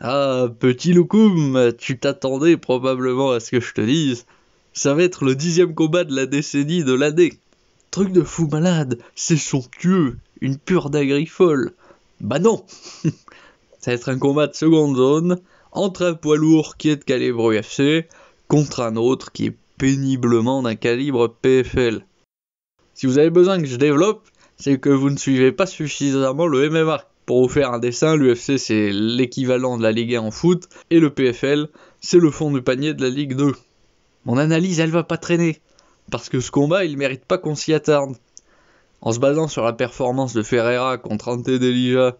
Ah, petit loukoum, tu t'attendais probablement à ce que je te dise. Ça va être le 10e combat de la décennie de l'année. Truc de fou malade, c'est somptueux, une pure dinguerie folle. Bah non. Ça va être un combat de seconde zone entre un poids lourd qui est de calibre UFC contre un autre qui est péniblement d'un calibre PFL. Si vous avez besoin que je développe, c'est que vous ne suivez pas suffisamment le MMA. Pour vous faire un dessin, l'UFC c'est l'équivalent de la Ligue 1 en foot, et le PFL c'est le fond du panier de la Ligue 2. Mon analyse elle va pas traîner, parce que ce combat il mérite pas qu'on s'y attarde. En se basant sur la performance de Ferreira contre Ante Delija,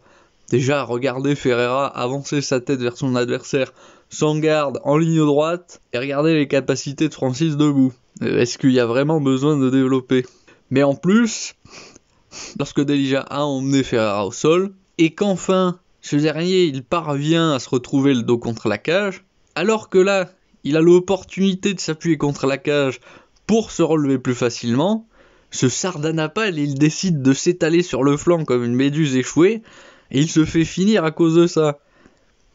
déjà regardez Ferreira avancer sa tête vers son adversaire sans garde, en ligne droite, et regardez les capacités de Francis debout. Est-ce qu'il y a vraiment besoin de développer ? Mais en plus, lorsque Delija a emmené Ferreira au sol, et qu'enfin, ce dernier, il parvient à se retrouver le dos contre la cage, alors que là, il a l'opportunité de s'appuyer contre la cage pour se relever plus facilement, ce Sardanapale, il décide de s'étaler sur le flanc comme une méduse échouée, et il se fait finir à cause de ça.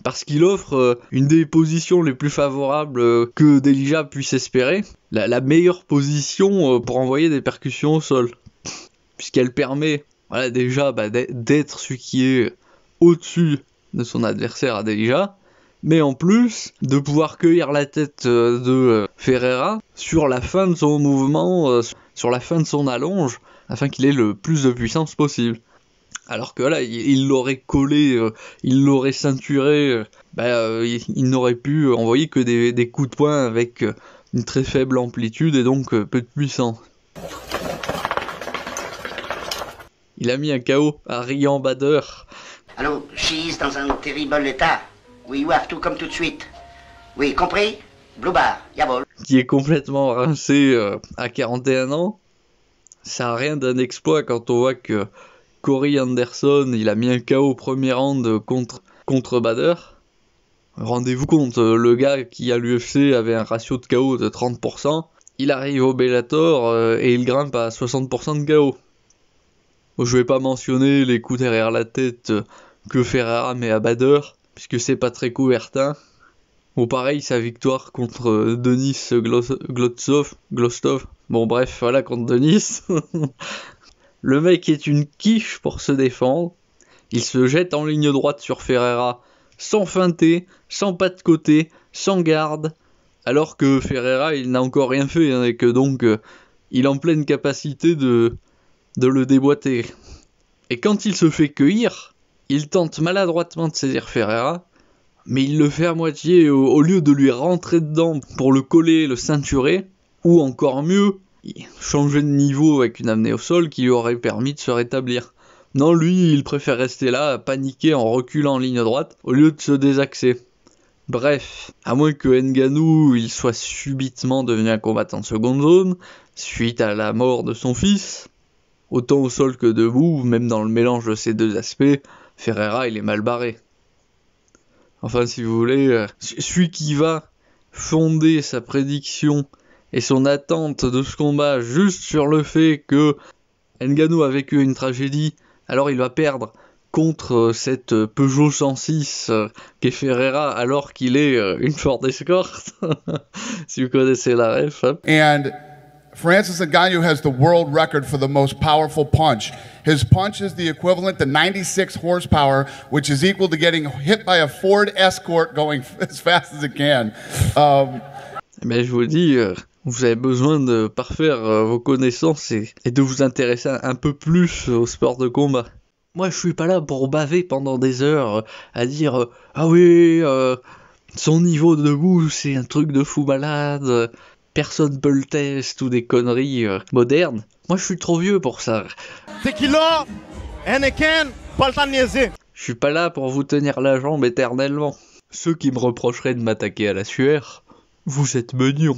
Parce qu'il offre une des positions les plus favorables que Delija puisse espérer, la meilleure position pour envoyer des percussions au sol. Puisqu'elle permet déjà d'être celui qui est au-dessus de son adversaire à Delija, mais en plus de pouvoir cueillir la tête de Ferreira sur la fin de son mouvement, sur la fin de son allonge, afin qu'il ait le plus de puissance possible. Alors que là, il l'aurait collé, il l'aurait ceinturé, il n'aurait pu envoyer que des coups de poing avec une très faible amplitude et donc peu de puissance. Il a mis un KO à Ryan Bader. Allô, Cheese dans un terrible état. We have to come tout de suite. Oui, compris? Blue bar, yabol. Qui est complètement rincé à 41 ans. Ça n'a rien d'un exploit quand on voit que Corey Anderson, il a mis un KO au premier round contre Bader. Rendez-vous compte, le gars qui à l'UFC avait un ratio de KO de 30%, il arrive au Bellator et il grimpe à 60% de KO. Je vais pas mentionner les coups derrière la tête que Ferreira met à Bader, puisque c'est pas très couvertin. Bon, pareil, sa victoire contre Denis Glostov. Bon, bref, voilà, contre Denis. Le mec est une quiche pour se défendre. Il se jette en ligne droite sur Ferreira, sans feinter, sans pas de côté, sans garde. Alors que Ferreira, il n'a encore rien fait, et que donc, il est en pleine capacité de le déboîter. Et quand il se fait cueillir, il tente maladroitement de saisir Ferreira, mais il le fait à moitié au lieu de lui rentrer dedans pour le coller, le ceinturer, ou encore mieux, changer de niveau avec une amenée au sol qui lui aurait permis de se rétablir. Non, lui, il préfère rester là, paniquer en reculant en ligne droite, au lieu de se désaxer. Bref, à moins que Ngannou il soit subitement devenu un combattant de seconde zone, suite à la mort de son fils, autant au sol que debout, même dans le mélange de ces deux aspects, Ferreira il est mal barré. Enfin, si vous voulez, celui qui va fonder sa prédiction et son attente de ce combat juste sur le fait que Ngannou a vécu une tragédie, alors il va perdre contre cette Peugeot 106 qu'est Ferreira alors qu'il est une Ford Escort. Si vous connaissez la ref. Hein. And Francis Ngannou has the world record for the most powerful punch. His punch is the equivalent to 96 horsepower, which is equal to getting hit by a Ford Escort going as fast as it can. Mais je vous dis, vous avez besoin de parfaire vos connaissances et de vous intéresser un peu plus au sport de combat. Moi, je suis pas là pour baver pendant des heures à dire ah oui, son niveau de debout, c'est un truc de fou malade. Personne peut le test ou des conneries modernes. Moi, je suis trop vieux pour ça. Tequila, Heineken, pas le temps de niaiser. Je suis pas là pour vous tenir la jambe éternellement. Ceux qui me reprocheraient de m'attaquer à la sueur, vous êtes mignons.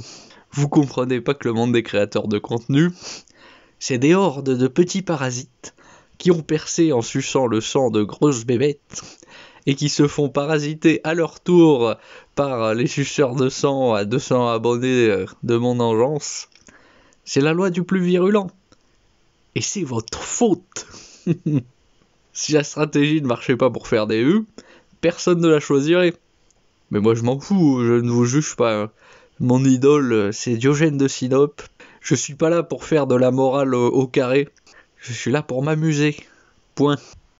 Vous comprenez pas que le monde des créateurs de contenu, c'est des hordes de petits parasites qui ont percé en suçant le sang de grosses bébêtes et qui se font parasiter à leur tour par les suceurs de sang à 200 abonnés de mon engeance. C'est la loi du plus virulent. Et c'est votre faute. Si la stratégie ne marchait pas pour faire des U, personne ne la choisirait. Mais moi je m'en fous, je ne vous juge pas. Mon idole, c'est Diogène de Sinope. Je suis pas là pour faire de la morale au carré. Je suis là pour m'amuser. Point.